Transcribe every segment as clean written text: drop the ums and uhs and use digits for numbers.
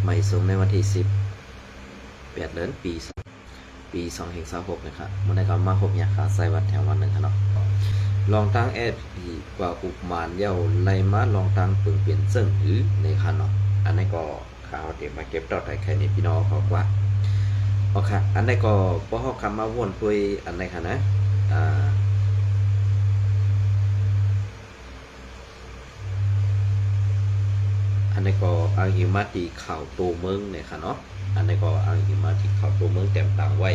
ไม่สูงในวันที่10 8 เดือนปี2026นะครับมันได้กำมาพบยาขาใส่วัดแถววันหนึ่งครับเนาะลองตั้งแอดปีกว่าอุปมานเย้าไล่มาลองตั้งปึงเปลี่ยนซึ่งหรือในคันเนาะอันนี้ก็ข่าวเดี๋ยวมาเก็บดอกไข่ในพี่น้องเขากว่าโอเคอันนี้ก็พ่อเขาคำมาวนปุยอันนี้ค่ะนะอันนี้ก็อังหิมาตีข่าวตัวเมืองเนี่ยค่ะเนาะอันนี้ก็อังหิมาตีข่าวตัวเมืองเต็มต่างไว้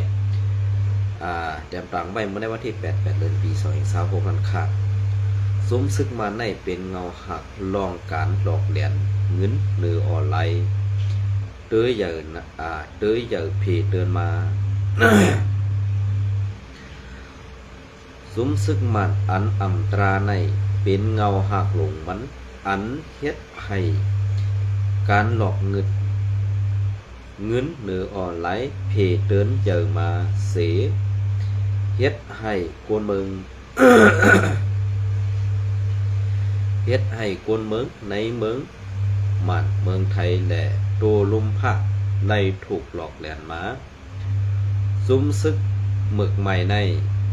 เต็มต่างไว้เมื่อในวันที่8 เดือนปี2026นั้นค่ะซุ้มซึกมาในเป็นเงาหักลองการหลอกเหรียญเงินหรือออนไลน์เตื้อใหญ่เตื้อใหญ่เพจเดินมาซุ้มซึกมันอันอำตราในเป็นเงาหักหลงมันอันเฮ็ดให้การหลอกเงินหรือออนไลน์เพจเดินเจอมาเสียเฮ็ดให้คนเมือง เฮ็ดให้คนเมืองในเมืองมันเมืองไทยและตัวลุมพะในถูกหลอกแหลนมาซุ้มซึกหมึกใหม่ใน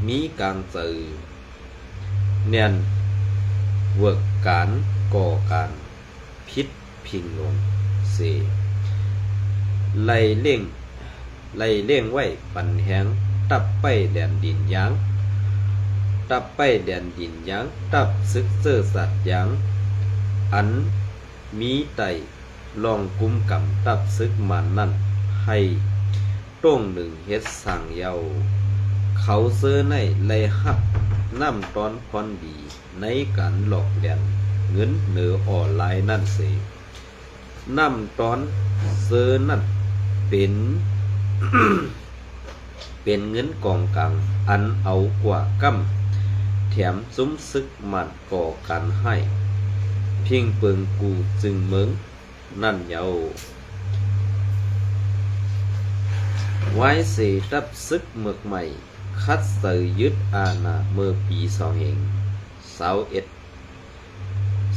มีการสื่อเนียนเวิร์กการก่อการพิษพิงลงเสไล่เล่งไว้ปันแหงตับไปแดนดินยางตับไปแดนดินยางตับซึกเสื้อสัตว์ยางอันมีไตลองกุมกำตับซึกมันนั่นให้ต้งหนึ่งเฮ็ดสั่งเยาเขาเสื้อในไล่หับน้ำตอนพรดีในการหลอกแดนเงินเหนือออนไลน์นั่นเสน้ำตอนเสื้อนั่นเป็น เป็นเงินกองกลางอันเอากว่ากำแถมซุ้มซึกมันก่อกันให้เพียงเปิงกูจึงเมืองนั่นเยาไว้เสรับซึกเมือกใหม่คัดเสยยึดอาณาเมื่อปี2021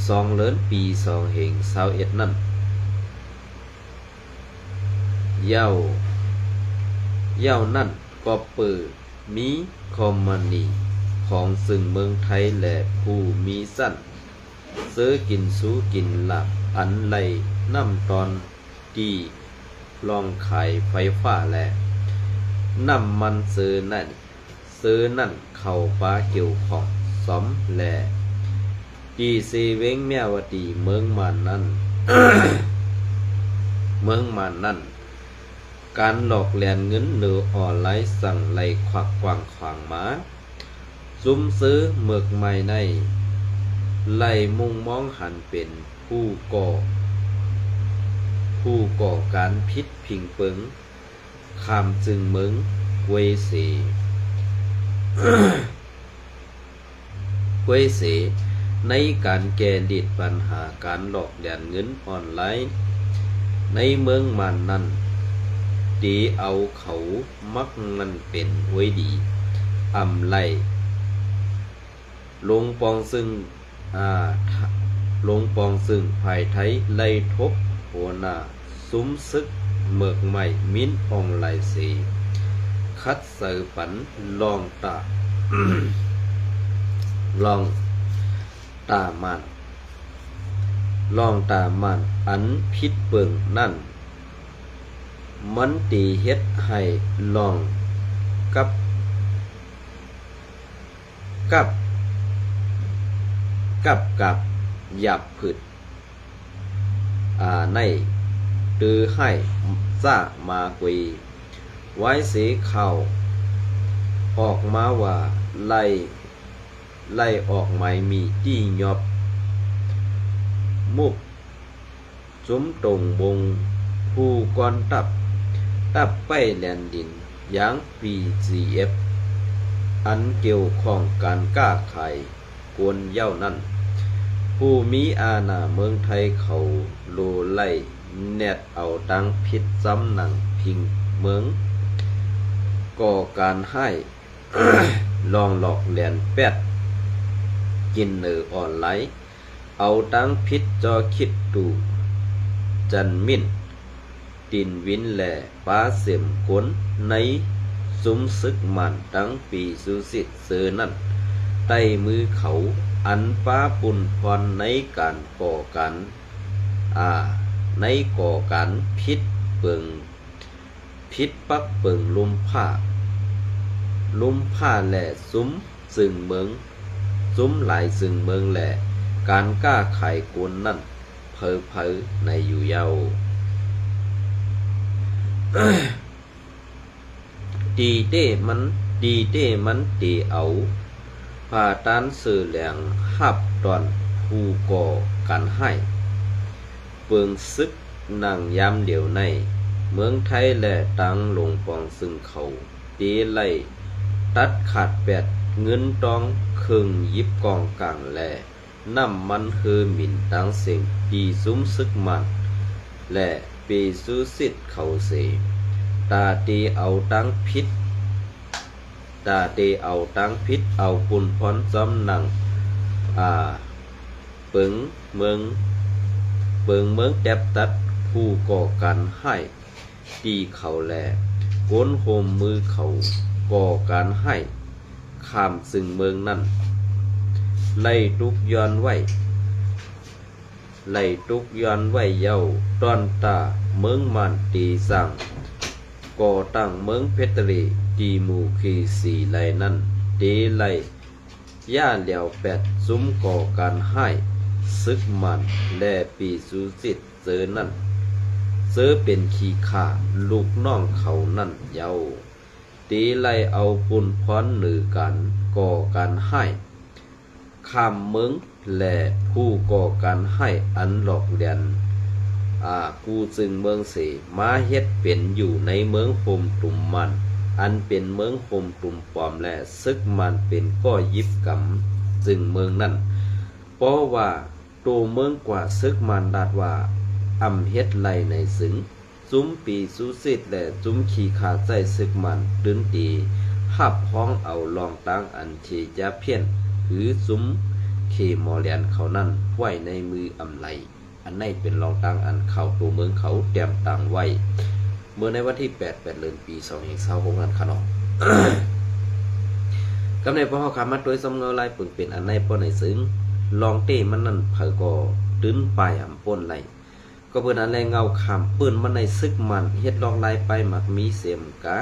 2 เดือนปี2021นั่นเย้านั่นก็เปิดมีคอมมานีของซึ่งเมืองไทยและผู้มีสั้นซื้อกินสู้กินหลับอันไหลน้ำตอนที่ลองขายไฟฟ้าและน้ำมันซื้อนั่นเข้าป้าเกี่ยวของสมแหล่ดีซีเวงแมวดีเมืองมันนั่น เมืองมันนั่นการหลอกแลนเงินหรือออนไลน์สั่งไหลควักกวางขวางมาซุ้มซื้อเมือกใหม่ในไหลมุ่งมองหันเป็นผู้ก่อการพิษพิงเปิงคำจึงเมืองเวเส เวเสในการแก้ดิดปัญหาการหลอกแลนเงินออนไลน์ในเมืองมันนั้นดีเอาเขามักมันเป็นไว้ดีอำไลลงปองซึ่งภายไทยไล่ทบหัวหน้าซุ้มซึกเมือกใหม่มิ้นอองไลเสคัดเสือปันลองตา ลองตามันอันพิษเปิงนั่นมันตีเฮ็ดให้ลองกับหยับผึดในตือให้ซ่ามากุยไว้สีข่าวออกมาว่าไล่ออกหมายมีที่ยอบมุกจุ้มตรงบงผู้ก่อนตับไปแลนดินอย่าง PGF อันเกี่ยวข้องการก้าขายกวนเย้านั่นผู้มีอาณาเมืองไทยเขาโลไล่แนดเอาตังผิดซ้ำหนังพิงเมืองก่อการให้ ลองหลอกแลนแปดกินเนือออนไลน์เอาตังผิดจอคิดดูจันมิน ตินวินแหล่ป้าเสียมก้นในสุมซึกมันตั้งปีสุสิทธิ์เสือนั่นใต้มือเขาอันป้าปุ่นพรในการก่อกันในก่อกันพิษเปิงพิษปักเปิงลุมผ้าแหล่ซุ้มซึ่งเมืองซุ้มหลายซึ่งเมืองแหล่การกล้าไขกวนนั่นเพอในอยู่เยาดีเต้มันตีเอาพาตานสื่อแหลงหับตอนผู้ก่อกันให้เปิงซึกนั่งยามเดียวในเมืองไทยและตังลงปองซึ่งเขาตีไล่ตัดขาดแปดเงินตองครึ่งยิบกองกลางแลน้ำมันเฮอหมิ่นตังเสียงปีซุ้มซึกมันและปีสุสิทธิ์เขาเสตาตีเอาตังพิษเอาปุ่นพรซ้อมหนังเปิงเมืองแดบตัดผู้ก่อการให้ตีเขาแลก้นโฮมมือเขาก่อการให้ข้ามซึ่งเมืองนั้นไล่ตุกย้อนไว้เย้าตอนตาเมืองมันตีสั่งก่อตั้งเมืองเพชรรีตีหมู่ขีสีไลนั่นตีไลย่าเหลียวแปดซุ้มก่อการให้ซึกมันและปีสุสิทธิ์เจอนั่นเจอเป็นขี้ข่าลูกน้องเขานั่นเย้าตีไลเอาปุ่นพรหรือกันก่อการให้ข้ามเมืองและผู้ก่อการให้อันหลอกเลียนกูจึงเมืองเสมาเฮ็ดเป็นอยู่ในเมืองโฮมตุ่มมันอันเป็นเมืองโฮมตุ่มปลอมและซึกมันเป็นก้อยิบกำจึงเมืองนั้นเพราะว่าโตเมืองกว่าซึกมันดาดว่าเฮ็ดไลในสึงซุ้มปีสุสิทธิ์และซุ้มขี่ขาใจซึกมันดึงตีหับห้องเอาลองตั้งอันที่จะเพี้ยนหรือซุ้มเคมอเลียนเขานั่นไว้ในมือไลอันนี้เป็นรองตั้งอันเข้าตัวเมืองเขาเตรียมตังไว้เมื่อในวันที่8 เดือนปี2526นั้นค่ะน้อง กำในพ่อเขามาโดยสำเงาลายปึงเป็นอันในป้อในซึ้งลองเต้มันนั่นเผยก็ตื้นปลายป่นไหลก็เพิ่นอันแลเงาขามปืนมันในซึกมันเฮ็ดลองลายไปมักมีเสียมกะ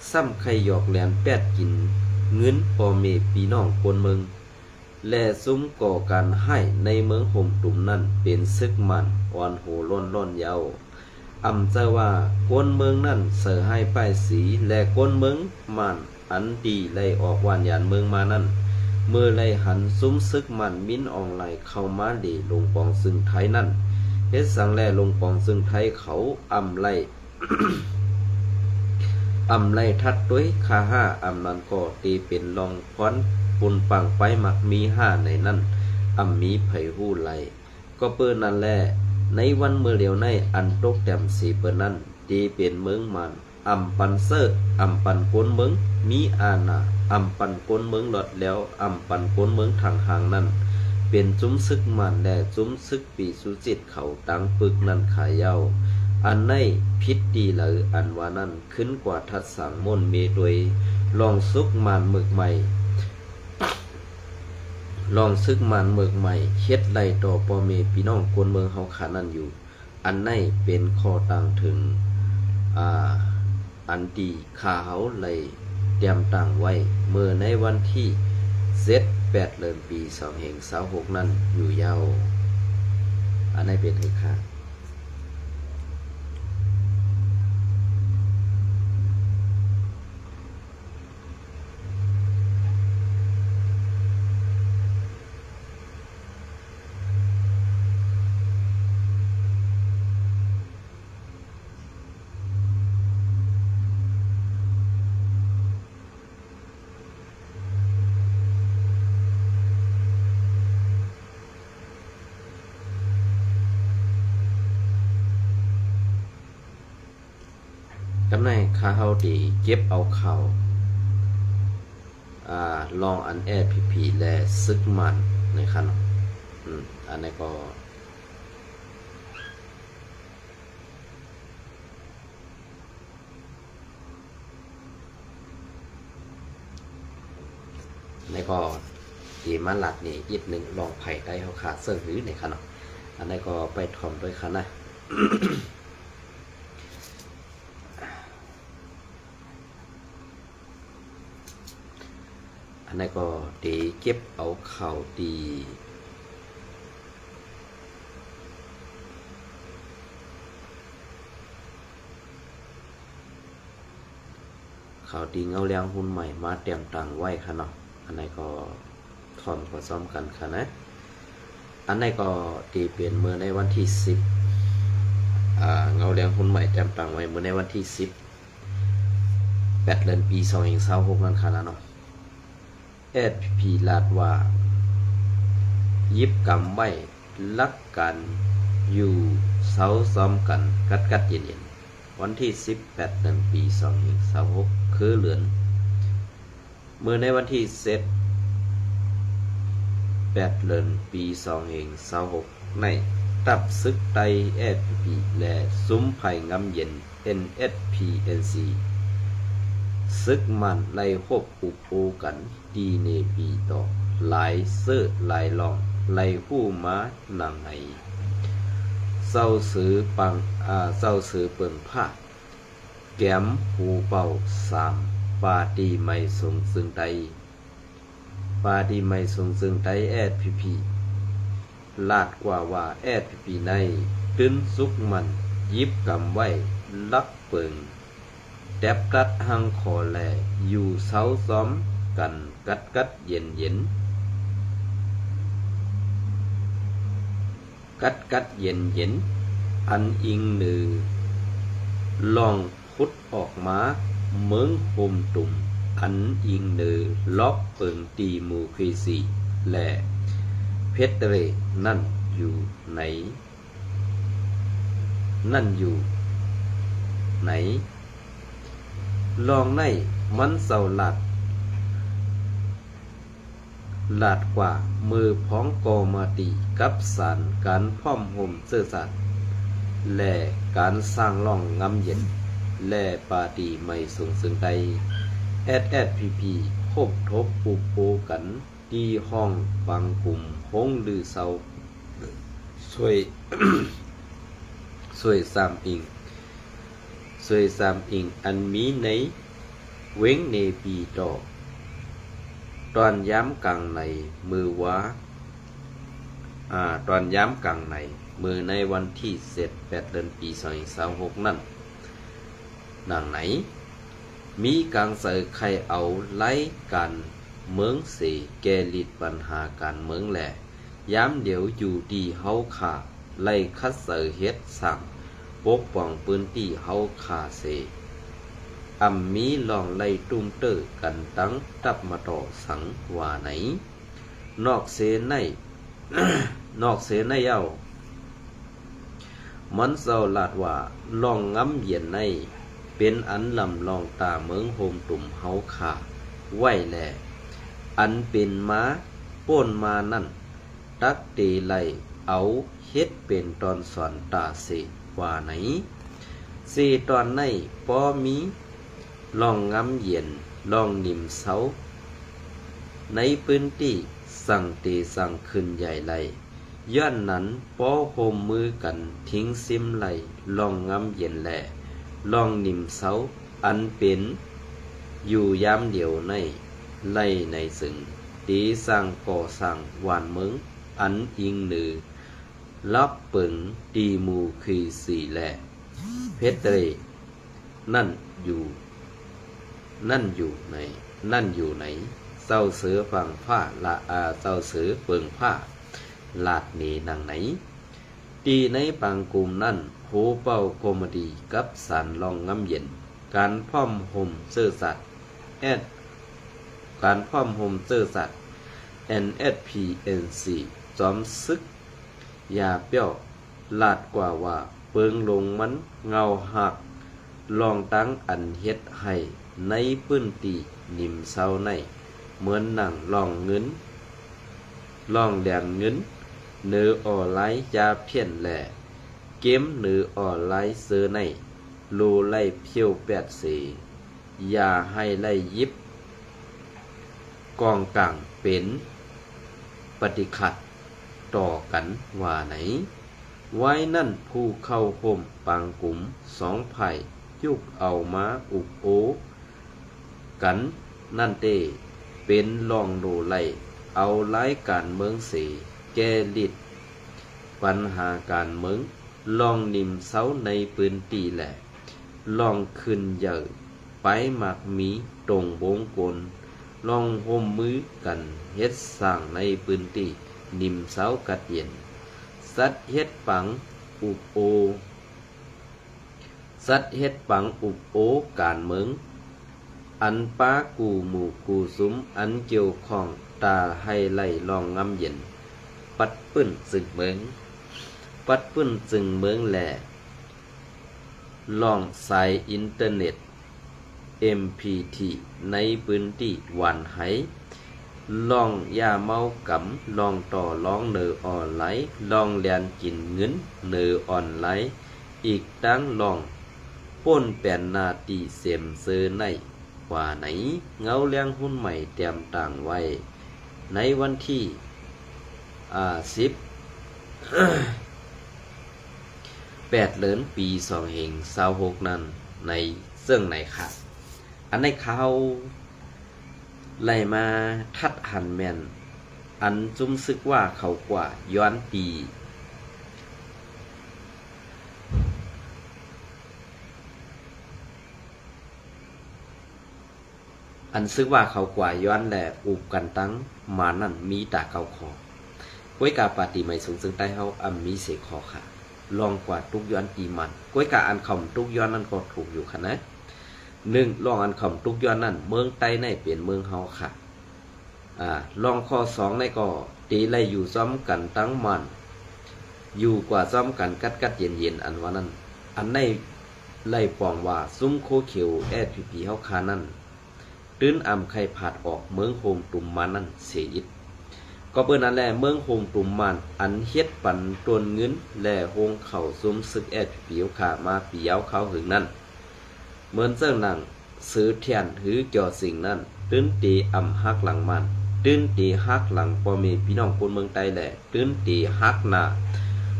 ซ้ำไข่หยอกแหลนแปดกินเงินพ่อแม่พี่น้องคนเมืองและซุ้มก่อการให้ในเมืองห่มตุ่มนั่นเป็นซึกมันอ่อนโหล้นเยาเจ้าว่าคนเมืองนั่นเสือให้ป้ายสีและคนเมืองมันอันดีไล่ออกวานยานเมืองมานั่นเมื่อไล่หันซุ้มซึกมันมิ้นอองไหลเข้ามาดีลงปองซึ่งไทยนั่นเฮ็ดสังแลลงปองซึ่งไทยเขาไล่ ไล่ทัดด้วยคาห้านั้นก็ตีเป็นลองพรปุนปังไปมักมี5ในนั้นมีไผหู้ไหลก็เปิ้นนั่นแลในวันเมื่อเลียวในอันตกแต้มสีเปิ้นนั้นตีเป็นเมืองมันปันเซอร์ปันกวนเมืองมีอาณาปันกวนเมืองหลอดแล้วปันกวนเมืองทางห่างนั้นเป็นจุ้มซึกมันและจุ้มซึกปีสุจิตเขาตังปึกนั้นขายเย้าอันในพิษดีหรืออันว่านั้นขึ้นกว่าทัดสังมนเมโดยลองซุกมันหมึกใหม่เฮ็ดไล่ต่อพ่อแม่พี่น้องคนเมืองเฮาขานั่นอยู่อันในเป็นข้อต่างถึงอันดีขาเฮาไล่เตรียมตั้งไว้เมื่อในวันที่8 เดือนปี2526นั้นอยู่ยาวอันในเป็นเหตุค่ะกำในข้าเฮาดีเก็บเอาเข่าลองอันผีและซึกมันในคันอันนี้ก็ ในก็ตีมาหลัดนี่อีกหนึ่งลองไผ่ได้เขาขาดเสื้อหื้อในขนาดอันนี้ก็ไปทอมด้วยค่ะนะ อันนี้ก็ตีเก็บเอาเข่าตีข่าวดีเงาแรงหุ้นใหม่มาเตรียมตังไว้ค่ะเนาะอันนี้ก็ทอมก็ซ้อมกันค่ะนะอันนี้ก็ตีเปลี่ยนมือในวันที่10เงาแรงหุ้นใหม่เตรียมตังไว้มือในวันที่10 8 เดือนปี2026นั่นค่ะนะเนาะSPP ลาดว่ายิบกำไว้ลักกันอยู่เสาซ้อมกันกัดเย็นๆวันที่18 เดือนปี2026คือเหลือนเมื่อในวันที่8 เดือนปี2026ในตับซึกไต SPP และซุ้มไผ่งำเย็น NSPNC ซึกมันไล่ควบอุโอกันดีเนปีต่อหลายเสื้อหลายลองไล่ผู้ม้าหนังไหนเศร้าสือเปิงผ้าแก้มหูเป่า3ปาดีไม่ทรงซึ่งใดSPP ลาดกว่าSPP ในตื้นสุกมันยิบกำไว้ลักเปิงแดบกัดหังคอแลอยู่เสาซ้อมกันกัดเย็นอันอิงหนือลองพุดออกมาเมืองโฮมตุ่มอันอิงหนือล็อกเปิงตีมูควีซีและเพชรเรนั่นอยู่ไหนลองในมันเศร้าหลาดกว่ามือพ้องกอมาตีกับสารการพร้อมห่มเสื้อสัตว์และการสร้างล่องงำเย็นและปาตีไม่สูงซึ่งใดSPP คบทบปูโปกันที่ห้องฟังกลุ่มห้องลือเศร้าช่วยสามอิงอันมีในเว้งเนปีต่อตอนย้ำกลางในมือตอนย้ำกลางในมือในวันที่8 เดือนปี2026นั่นดังไหนมีกลางเสยใครเอาไล่กันเมืองเสแกลิดปัญหาการเมืองแหละย้ำเดี๋ยวอยู่ดีเฮาขาไล่คัดเสยเฮ็ดสั่งปกป้องพื้นที่เฮาขาเสมีลองไล่ตุ้มเตอกันตั้งตับมาต่อสังว่าไหนนอกเสใน เย้ามันเศร้าลาดว่าลองงำเย็นในเป็นอันลำลองตาเมืองโฮมตุ่มเฮาขาไหวแลอันเป็นม้าป้นมานั่นตักเตไลเอาเฮ็ดเป็นตอนสอนตาเสว่าไหนเสตอนในปอมีลองงำเย็นลองนิ่มเสาในพื้นที่สั่งเตสั่งขึ้นใหญ่ไหลย้อนนั้นปอโฮมมือกันทิ้งซิมไหลลองงำเย็นแหละลองนิ่มเสาอันเป็นอยู่ยามเดียวในไล่ในซึ่งตีสร้างก่อสร้างหวานเมืองอันอิงหนือลับเปิงตีมูคือสีแหละเพชรเตรนั่นอยู่ไหนเศร้าเสือฝั่งผ้าเศร้าเสือเปิงผ้าลาดหนีนังไหนตีในปางกลุ่มนั่นโหเป้าโคมดีกับสารลองงำเย็นการพ่อมห่มเสื้อสัตว์NSPNC จอมซึกยาเปี้ยวลาดกว่าเปิงลงมันเงาหักลองตั้งอันเฮ็ดให้ในพื้นที่นิ่มเศร้าในเหมือนหนังลองแดงเงินเนื้อออไลยาเพี้ยนแหล่เกมเนื้อออไลเสือในโลไล่เพียว8 เสอย่าให้ไล่ยิบ กองกลางเป็นปฏิขัดต่อกันว่าไหนไว้นั่นผู้เข้าห่มปังกลุ่มสองไผ่ยุกเอามาอุกโอกันนั่นเตเป็นลองโดไลเอาไล่การเมืองเสแก้ลิดปัญหาการเมืองลองนิมเสาในปืนตีแหละลองขึ้นเยอะไปหมักมีตรงวงกลลองห่มมือกันเฮ็ดสร้างในปืนตีนิมเสากัดเย็นสัตเฮ็ดปังอุบโอสัตเฮ็ดปังอุบโอการเมืองอันป้ากูหมู่กูซุ้มอันเกี่ยวข้องตาให้ไล่ลองงำเย็นปัดปื้นสึกเมืองปัดปื้นจึงเมืองแหล่ลองสายอินเทอร์เน็ต MPT ในพื้นที่วันไหลองยาเมากำลองต่อลองเนอออนไลน์ลองเรียนกินเงินเนอออนไลน์อีกตั้งลองป้นแป่นนาตีเสมเซอในกว่าไหนเงาเลี้ยงหุ้นใหม่เตรียมต่างไว้ในวันที่10 8 เดือนปี2 เหง26นั้นในเสื่องไหนค่ะอันในเขาไล่มาทัดหันแม่นอันจุ้มซึกว่าเขากว่าย้อนปีอันซึกว่าเขากว่าย้อนแหละอุบกันตั้งมานั่นมีตาเก่าคอก้วยกาปาติไม่สูงซึ่งใต้เฮามีเสกคอค่ะลองกว่าทุกย้อนปีมันก้วยกาอันคำทุกย้อนนั่นก็ถูกอยู่ค่ะนะ1ลองอันคำทุกย้อนนั่นเมืองใต้ในเปลี่ยนเมืองเฮาค่ะลองข้อ2ในก็ตีไล่อยู่ซ้อมกันตั้งมันอยู่กว่าซ้อมกันกัดเย็นอันว่านั้นอันในไล่ปองว่าซุ้มโคเขียวSPPเฮาคานั่นตื้นอำไข่ผาดออกเมืองโฮมตุ่มมันนั่นเสียอิดก็เปิ้นนั่นแหละเมืองโฮมตุ่มมันอันเฮ็ดปันตวนเงินและโฮงเข้าซุ้มซึกSPPเฮาคามาปียาวเขาหึงนั้นเหมือนเจ้าหนังซื้อเทียนหือเกี่ยวสิ่งนั้นตื้นตีอำฮักหลังมันตื้นตีฮักหลังพ่อแม่พี่น้องคนเมืองใต้แหละตื้นตีฮักหน้า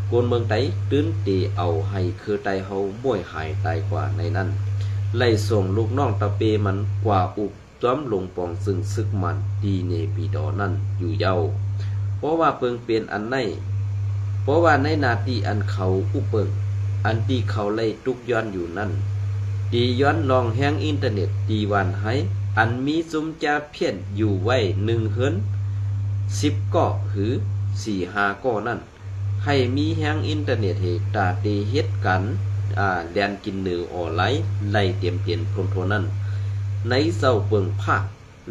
คนเมืองใต้ตื้นตีเอาให้คือใต้เฮาบ่วยหายตายกว่าในนั้นไล่ส่งลูกน้องตะเปมันกว่าอุบจ้อมลงปองซึ่งซึกมันดีเนปีดอนั่นอยู่เย้าเพราะว่าเปิงเป็นอันในเพราะว่าในนาทีอันเขาอุเปิงอันที่เขาไล่ตุกย้อนอยู่นั่นดีย้อนลองแห้งอินเทอร์เน็ตดีวันให้อันมีซุมจาเพี้ยนอยู่ไว้1 เฮิรน10ก่อหือ4-5ก่อนั่นให้มีแห้งอินเทอร์เน็ตให้ตาเตเฮ็ดกันแลนกินเนื้อออนไลน์ไล่เตรียมเตียนพรมโทนั้นในเจ้าเปิงภาค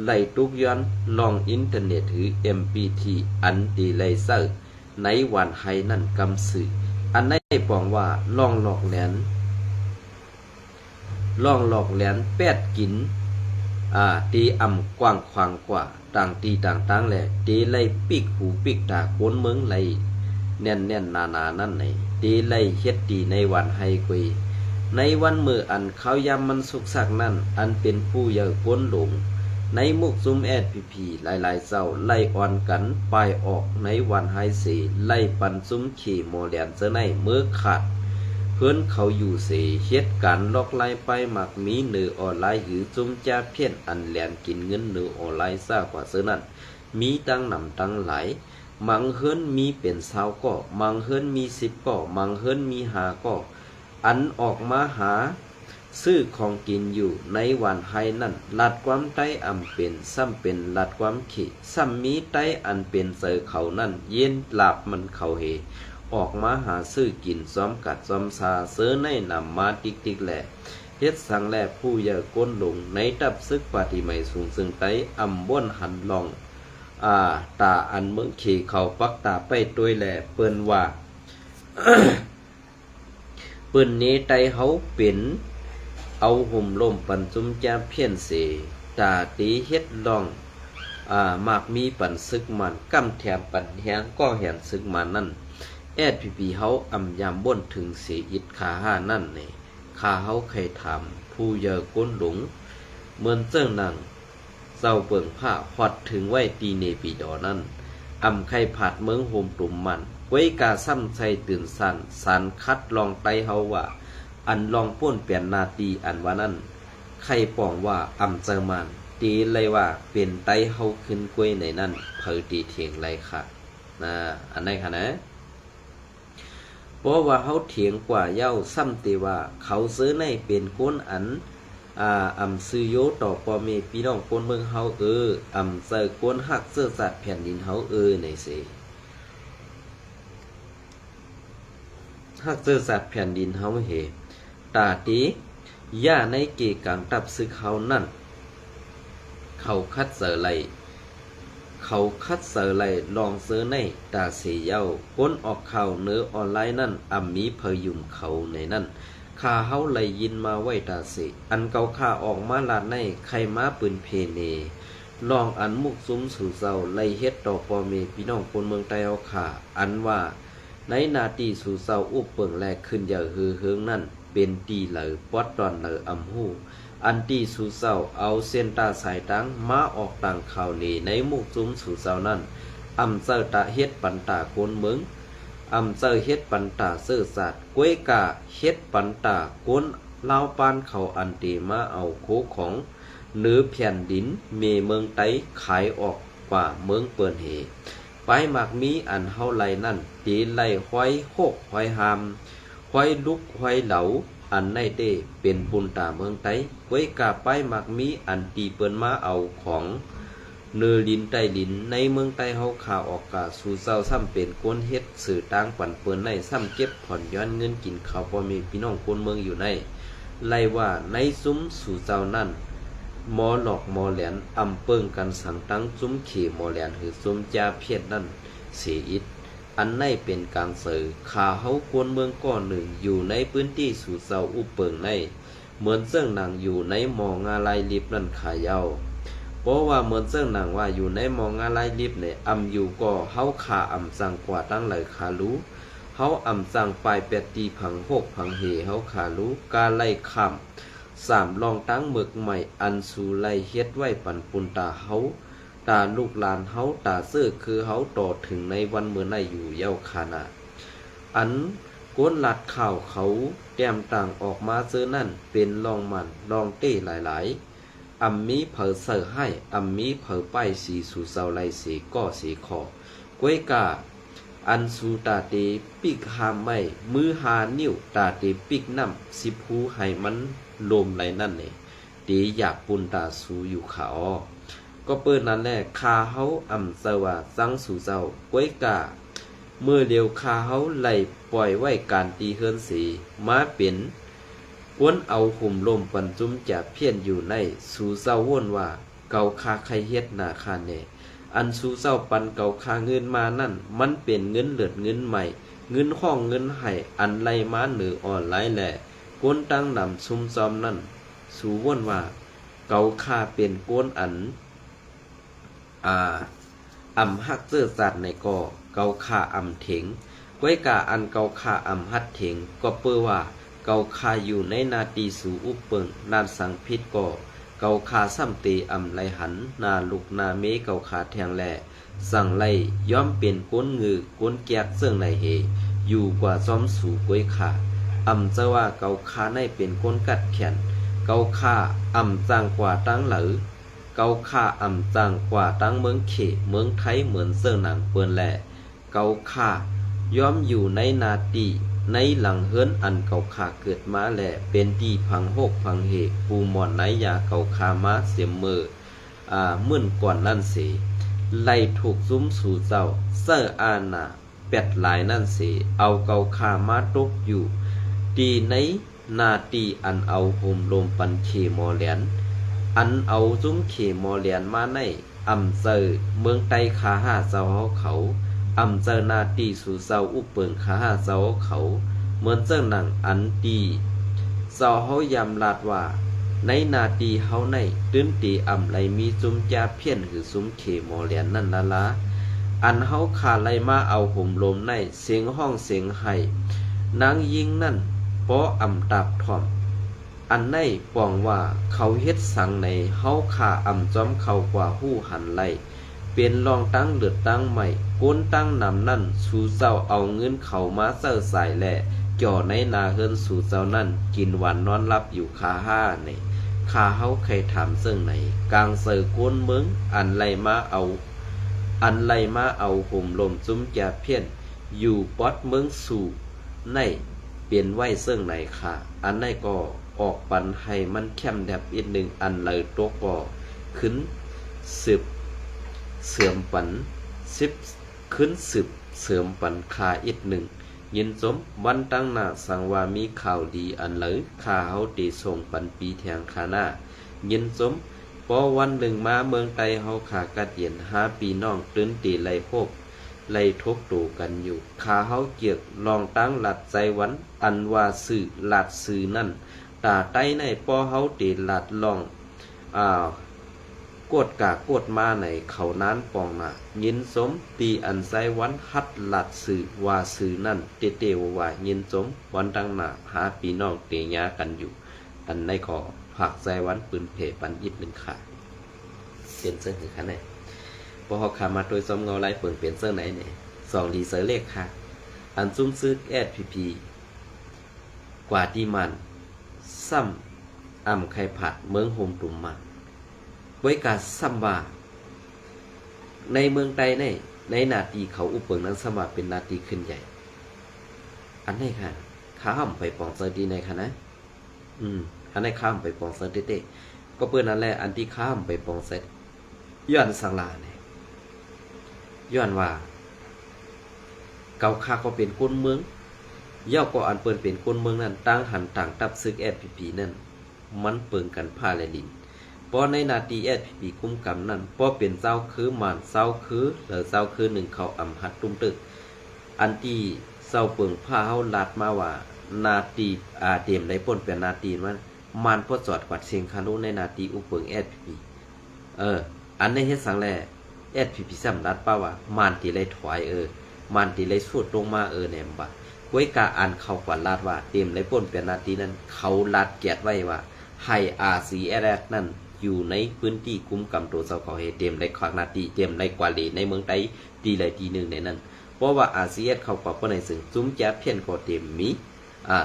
ไล่ตุกย้อนลองอินเทอร์เน็ตหือ MPT อันตีไล่เซอร์ในวันให้นั่นกำสื่ออันในปองว่าลองหลอกแหลนแปดกินตีอ่ำกว้างขวางกว่าต่างตีต่างๆแหละตีไล่ปิกหูปิกตาคนเมืองไล่แน่นนานั่นไหนตีไล่เฮ็ดตีในวันให้กุยในวันมืออันเขายำมันสุกสักนั่นอันเป็นผู้เยอะพ้นหลงในมุกซุ้มSPPหลายๆเจ้าไล่อ่อนกันปลายออกในวันให้เสไล่ปันซุ้มขี่โมเลียนเสในมือขาดเพื่อนเขาอยู่เสเฮ็ดการลอกไล่ไปหมักมีเนื้อออนไลน์หรือจุ้มจ้าเพี้ยนอันแหลนกินเงินเนื้อออนไลน์ซากว่าเสนั้นมีตั้งนำตั้งหลายมังเฮิรนมีเป็น20ก่อมังเฮิรนมี10ก่อมังเฮิรนมี5ก่ออันออกมาหาซื้อของกินอยู่ในวันไห้นั่นลัดความใต้อำเป็นซ้ำเป็นลัดความขี้ซ้ำมีใต้อันเป็นเสือเขานั่นเย็นหลับมันเขาเฮออกมาหาซื้อกินซ้อมกัดซ้อมซาเสือในนำมาติ๊กแหละเฮ็ดสังแลผู้เยอะก้นลงในตับซึกปฏิไม่สูงซึ่งใต้อำบ้นหันลองตาอันเมืองขี่เขาปักตาไปตัวยแหละเปิ้นว่า เปิ้นนี้ไตเฮาเป็นเอาห่มลมปันจุมจาเพี้ยนเสตาตีเฮ็ดลองมากมีปันซึกมันกำแถมปันแหงก็เห็นซึกมันนั่นSPPเฮาอำยามบ่นถึงเสียอิดขาห้านั่นนี่ขาเฮาเคยถามผู้เยอะก้นหลงเหมือนเจ้าหนัง เจ้าเปิงผ้าฮอดถึงไว้ตีเนปีดอนั้นอำไข่ผัดเมืองโฮมตุ่มมันไว้กาซ้ำใจตื่นสันสันคัดลองไตเฮาว่าอันลองป้นเปลี่ยนนาตีอันว่านั้นไข่ป่องว่าอำเจอมันตีเลยว่าเป็นไตเฮาขึ้นกล้วยในนั้นเผอตีเถียงไรค่ะนะอันไหนค่ะนะเพราะว่าเขาเถียงกว่าเย้าซ้ำตีว่าเขาซื้อในเป็นก้นอันอำซื้อโยต่อปอเมพี่น้องคนเมืองเฮาอำเจอก้นหักเสื้อสัตว์แผ่นดินเฮาในสิหักเสื้อสัตว์แผ่นดินเฮาเหตาตีย่าในเกกังตับซึกเฮานั่นเขาคัดเสอไหลลองเสือในตาเสียเย้าก้นออกข่าวเนื้อออนไลน์นั่นมีเพยุมเขาในนั่นข้าเฮาไหลยินมาไว้ตาเสอันเกาข้าออกมาลาดในใครมาปืนเพเนลองอันมุกซุ้มสู่เจ้าไหลเฮ็ดต่อปอเมพี่น้องคนเมืองไต้เอาข่าอันว่าในนาตีสู่เจ้าอุบเปิงแลกขึ้นอย่าฮือเฮืองนั่นเป็นตีเหลอปอดตอนเหลอหู้อันตีสู่เจ้าเอาเส้นตาสายตังมาออกต่างข่าวนี้ในมุกซุ้มสู่เจ้านั้นเจ้าตาเฮ็ดปันตาโกนเมืองเจ้าเฮ็ดปันตาเสื้อสัตว์กล้วยกาเฮ็ดปันตาโกนลาวปานเขาอันตีมาเอาโคของเนื้อแผ่นดินเมเมืองไต้ขายออกกว่าเมืองเปิ่นเหไปหมักมีอันเฮาไหลนั่นตีไหลห้อยโคกห้อยหามห้อยลุกห้อยเหลาอันในเต้เป็นปุนตาเมืองไต้ไว้กาไปหมักมีอันตีเปิ้นมาเอาของเนื้อลินใต้ลินในเมืองไต้เฮาข่าวออกกาสู่เจ้าซ้ำเป็นก้นเฮ็ดสื่อต่างปั่นเปิ้นในซ้ำเก็บผ่อนย้อนเงินกินข้าวพอมีพี่น้องคนเมืองอยู่ในไล่ว่าในซุ้มสู่เจ้านั่นหมอหลอกหมอแหลนเปิ้งกันสังตั้งซุ้มเขหมอแหลนหรือซุ้มจาเพียดนั่นเสียอิดอันในเป็นกลางเสือขาเฮาคนเมืองก้อนหนึ่งอยู่ในพื้นที่สู่เจ้าอุเปิงในเหมือนเสื่องหนังอยู่ในหมองาลายลิบนั่นขายาวเพราะว่าเหมือนเสื่องหนังว่าอยู่ในหมองาลายลิบเนี่ยอยู่ก็เฮาขาสั่งกว่าตั้งหลายขารู้เฮาสั่งปลายเป็ดตีผังหกผังเหเฮาขารู้กาไล่คำสามลองตั้งหมึกใหม่อันสู่ไล่เฮ็ดไว้ปั่นปุนตาเฮาตาลูกหลานเฮาตาเสื้อคือเฮาต่อถึงในวันเมื่อในอยู่เย้าคานาอันก้นหลัดข่าวเขาแต้มต่างออกมาเสื้อนั่นเป็นลองมันลองเต้หลายมีเผอเสือให้มีเผอป้ายสีสู่เสาไลสีก็สีขอกวยกาอันสู่ตาเตปิกหามไม่มือหานิ้วตาเตปิกน้ำสิบหูให้มันลมไหลนั่นเนี่ยตีอยากปุนตาสู่อยู่ขาก็เปิ้นนั่นแหละคาเฮาเสว่าสังสู่เจ้ากวยกาเมื่อเดียวคาเฮาไหลปล่อยไว้การตีเฮือนสีมาเป็นก้นเอาหุ่มลมปันจุ้มจะเพี้ยนอยู่ในสู่เจ้าว่นว่าเกาคาใครเฮ็ดนาคาเนอันสู่เจ้าปันเกาคาเงินมานั่นมันเป็นเงินเหลือดเงินใหม่เงินห้องเงินให้อันไล่มาเหนืออ่อนไล่แหละก้นตั้งนำซุ่มซ้อมนั่นสู่ว่นว่าเกาคาเป็นก้นอันฮักเสื้อสัตว์ในก่อเกาคาเถงก้วยกาอันเกาคาฮัดเถงก็เปื้อว่าเกาคาอยู่ในนาตีสู่อุปเปิงนานสังพิษก่อเกาคาซ้ำเตไหลหันนาลูกนาเมเกาคาแทงแหล่สั่งไล่ย้อมเป็นก้นงือก้นแกกเสื่องในเหอยู่กว่าซ้อมสู่ก้วยขาจะว่าเกาคาในเป็นก้นกัดแขนเกาคาจางกว่าตั้งเหลือเกาคาจางกว่าตั้งเมืองเขเมืองไทยเหมือนเสื่องหนังเปื้อนแหล่เกาคาย้อมอยู่ในนาตีในหลังเฮิรนอันเก่าขาเกิดมาแหละเป็นที่พังหกพังเหปูหมอนไหนยาเก่าขามาเสียมมือมื่นก่อนนั่นสิไล่ถูกซุ้มสู่เจ้าเสื้ออาณาเป็ดหลายนั่นสิเอาเก่าขามาตกอยู่ตีในนาตีอันเอาโฮมลมปันเขมอเหลียนอันเอาซุ้มเขมอเหลียนมาในเจอเมืองไตขาห้าเจ้าเขาเจอนาตีสู่เจ้าอุปเปิงขาห้าเจ้าเขาเหมือนเจ้าหนังอันตีเจ้าเขายำลาดว่าในนาตีเขาในตื้นตีไหลมีจุ้มจาเพี้ยนหรือซุ้มเขมอเหลียนนั่นละอันเขาขาไลมาเอาห่มลมในเสียงห้องเสียงไห้นางยิงนั่นป้อตับถ่อม อันในปองว่าเขาเฮ็ดสังในเฮาขาอ่ำจอมเขากว่าหู้หันไล่เป็นรองตั้งเลือดตั้งใหม่ก้นตั้งนำนั่นสู่เจ้าเอาเงินเขามาเสิร์สายแหล่จ่อในนาเฮินสู่เจ้านั่นกินหวานนอนรับอยู่คาห้าในคาเฮาเคยถามซึ่งไหนกลางเสิร์ก้นเมืองอันไล่มาเอาห่มลมจุ้มแก่เพี้ยนอยู่ปอดเมืองสู่ในเปลี่ยนไว้ซึ่งไหนค่ะอันในก็ออกปันให้มันเข้มแดบอีกหนึ่งอันเลยตัวก็ขึ้นสืบเสื่อมปันสิบขึ้นสืบเสื่อมปันคาอีกหนึ่งยินสมวันตั้งหน้าสังว่ามีข่าวดีอันเลยข้าเฮาตีส่งปันปีแทงคาหน้ายินสมพอวันหนึ่งมาเมืองไตเฮาขากัดเย็นหาปีน้องตื่นตีไล่พบไล่ทบตูกันอยู่ข้าเฮาเกียกลองตั้งหลัดใจวันอันว่าสื่อหลัดสื่อนั่นตาใต้ในปอเฮาตีหลัดลองกดกากดมาในเขานั้นปองน่ะยินสมตีอันไซวันฮัดหลัดสื่อว่าสื่อนั่นเตเตว่ายินสมวันตั้งหน้าหาปีน้องเตียากันอยู่อันในขอผักไซวันปืนเพปันยิบหนึ่งขาเปลี่ยนเสื้อคือคันไหนพอเขาขามาโดยสมเงาไล่เปิดเปลี่ยนเสื้อไหนเนี่ย2ดีเซอร์เลขค่ะอันซุ่มซื้อแอดพีกว่าที่มันซ้ำอ่ำไข่ผัดเมืองโฮมตุ่มมาไว้การซ้ำว่าในเมืองใดในนาทีเขาอุปเปิงนั้นสมาเป็นนาทีขึ้นใหญ่อันนี้ค่ะข้ามไปปองเซอร์ดีในค่ะนะอันนี้ข้ามไปปองเซอร์เต้ก็เปิดนั่นแหละอันที่ข้ามไปปองเซอร์ย้อนสังลาเนี่ยย้อนว่าเกาคาก็เป็นคนเมืองเย่าก็อันเปิดเป็นคนเมืองนั้นตั้งหันต่างตับซึกแอดพีนั่นมันเปิงกันผ้าและลินเพราะในนาทีแอดพีคุ้มกำนั่นเพราะเป็นเจ้าคือหมานเจ้าคือหรือเจ้าคือหนึ่งเขาอ่ำหัดตุ้มตึกอันที่เจ้าเปิงผ้าเฮาลัดมาว่านาทีเตรียมได้ป่นเป็นนาทีมันพอจอดกวาดเชียงคานุในนาทีอุปเปิงแอดพีอันในเฮ็ดสังแลแอดพีซ้ำรัดป้าว่ามันตีเลยถอยมันตีเลยสุดลงมาแหนมบ่ไว้กาอ่านเขากว่าลาดว่าเตรียมได้ป่นเป็นนาทีนั้นเขาลัดเกียรติไว้ว่าให้RCS นั่นอยู่ในพื้นที่คุ้มกำตัวเจ้าเขาเฮเตรียมได้ขวางนาทีเตรียมได้กว่าเลในเมืองไทยตีเลยทีหนึ่งในนั้นเพราะว่าRCSเขากว่าเพราะในซึ่งซุ้มแจ๊บเพี้ยนก็เต็มมี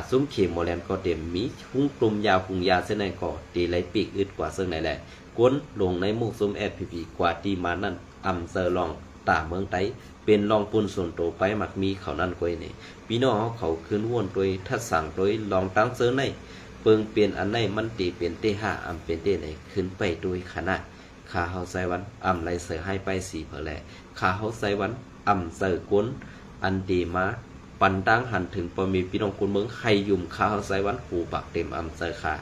ซุ้มเข็มโมแลนก็เต็มมีหุ้งกลุ่มยาวหุงยาเส้นในก็ตีเลยปีกอึดกว่าซึ่งไหนแหละก้นลงในมุกซุ้มFPPกว่าตีมานั่นอำเซอร์ลองตาเมืองไทยเป็นรองปุ่นส่วนโตไปหมักมีเขานั่นก้อยนี่พี่น้องเขาคืนว่นโดยทัดสั่งโดยลองตั้งเซอร์ในเปิงเปลี่ยนอันในมันตีเป็นเตห้าอำเป็นเตไหนขึ้นไปโดยขนาดขาเฮาไซวันอำไรเสือให้ไป4เผอแลขาเฮาไซวันอำเสือก้นอันดีมาปันตั้งหันถึงปมีพี่น้องคนเมืองใครยุ่มขาเฮาไซวันหูปักเต็มอำเสือขา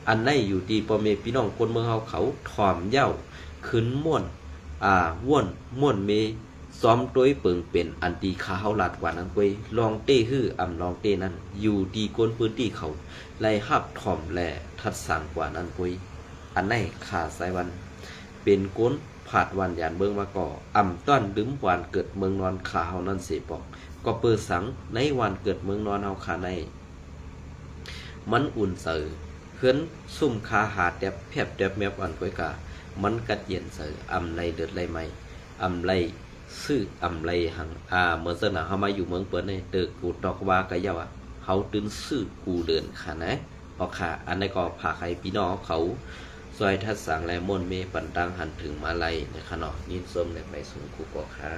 อันในอยู่ดีปมีพี่น้องคนเมืองเฮาเขาถ่อมเย้าขึ้นม่วนม่วนเมซ้อมต้วยเปิงเป็นอันตีขาเฮาลาดกว่านั้นก้อยลองเต้ฮื้อลองเต้นั้นอยู่ดีก้นพื้นที่เขาไล่หับถ่อมแลทัดสั่งกว่านั้นก้อยอันในขาไซวันเป็นก้นผาดวันยานเบิ่งมาก่อต้อนดึมวันเกิดเมืองนอนขาเฮานั่นเสปอกก็เปิดสังในวันเกิดเมืองนอนเฮาขาในมันอุ่นเสือเฮือนซุ่มคาหาแดบแผบแดบแมบอันก้อยกามันกัดเย็นเสือไรเดือดไรไหมไรซื้อไรหังเมื่อเสนอเฮามาอยู่เมืองเปิ้นในตึกกูตอกว่ากะยาวเฮาตื่นซื้อกูเดินค่ะนะพอค่ะอันนี้ก็พาใครพี่น้องเขาซอยทัดสังและม่วนเมปันตังหันถึงมาลัยในขณะนี้ส้มในไปสูงกูก็ค่ะ